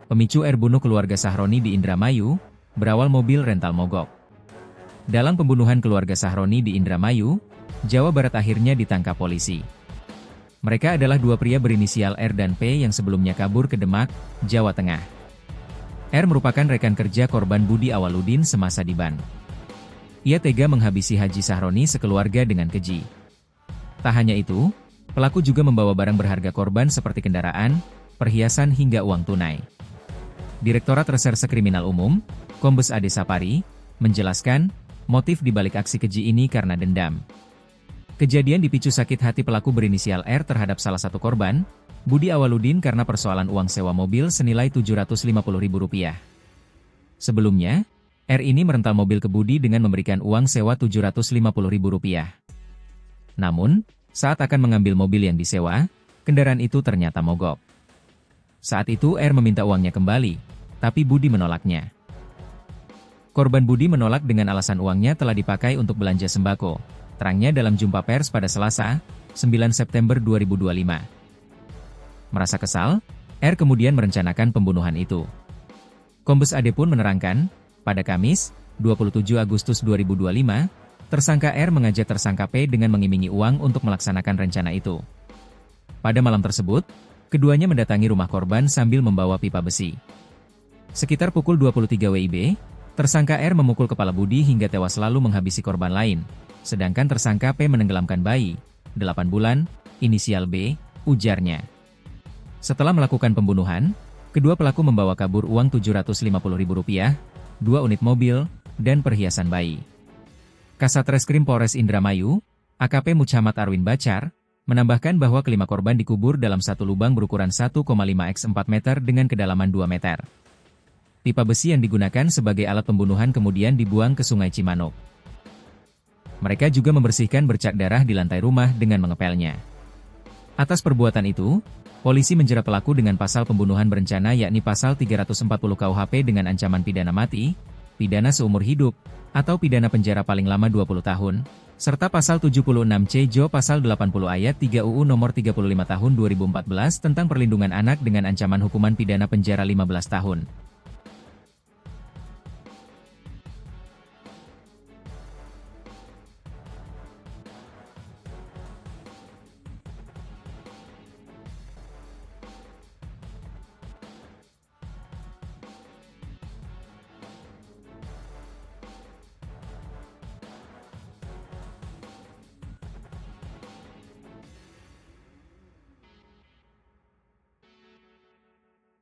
Pemicu R bunuh keluarga Sahroni di Indramayu, berawal mobil rental mogok. Dalam pembunuhan keluarga Sahroni di Indramayu, Jawa Barat akhirnya ditangkap polisi. Mereka adalah dua pria berinisial R dan P yang sebelumnya kabur ke Demak, Jawa Tengah. R merupakan rekan kerja korban Budi Awaludin semasa di Ban. Ia tega menghabisi Haji Sahroni sekeluarga dengan keji. Tak hanya itu, pelaku juga membawa barang berharga korban seperti kendaraan, perhiasan hingga uang tunai. Direktorat Reserse Kriminal Umum, Kombes Ade Sapari, menjelaskan, motif dibalik aksi keji ini karena dendam. Kejadian dipicu sakit hati pelaku berinisial R terhadap salah satu korban, Budi Awaludin karena persoalan uang sewa mobil senilai Rp750.000. Sebelumnya, R ini merental mobil ke Budi dengan memberikan uang sewa Rp750.000. Namun, saat akan mengambil mobil yang disewa, kendaraan itu ternyata mogok. Saat itu R meminta uangnya kembali, tapi Budi menolaknya. Korban Budi menolak dengan alasan uangnya telah dipakai untuk belanja sembako, terangnya dalam jumpa pers pada Selasa, 9 September 2025. Merasa kesal, R kemudian merencanakan pembunuhan itu. Kombes Ade pun menerangkan, pada Kamis, 27 Agustus 2025, tersangka R mengajak tersangka P dengan mengiming-imingi uang untuk melaksanakan rencana itu. Pada malam tersebut, keduanya mendatangi rumah korban sambil membawa pipa besi. Sekitar pukul 23 WIB, tersangka R memukul kepala Budi hingga tewas lalu menghabisi korban lain, sedangkan tersangka P menenggelamkan bayi, 8 bulan, inisial B, ujarnya. Setelah melakukan pembunuhan, kedua pelaku membawa kabur uang Rp750.000, 2 unit mobil, dan perhiasan bayi. Kasat Reskrim Polres Indramayu, AKP Muhammad Arwin Bacar, menambahkan bahwa kelima korban dikubur dalam satu lubang berukuran 1,5 x 4 meter dengan kedalaman 2 meter. Pipa besi yang digunakan sebagai alat pembunuhan kemudian dibuang ke Sungai Cimanuk. Mereka juga membersihkan bercak darah di lantai rumah dengan mengepelnya. Atas perbuatan itu, polisi menjerat pelaku dengan pasal pembunuhan berencana yakni pasal 340 KUHP dengan ancaman pidana mati, pidana seumur hidup, atau pidana penjara paling lama 20 tahun, serta pasal 76C Jo pasal 80 ayat 3 UU nomor 35 tahun 2014 tentang perlindungan anak dengan ancaman hukuman pidana penjara 15 tahun.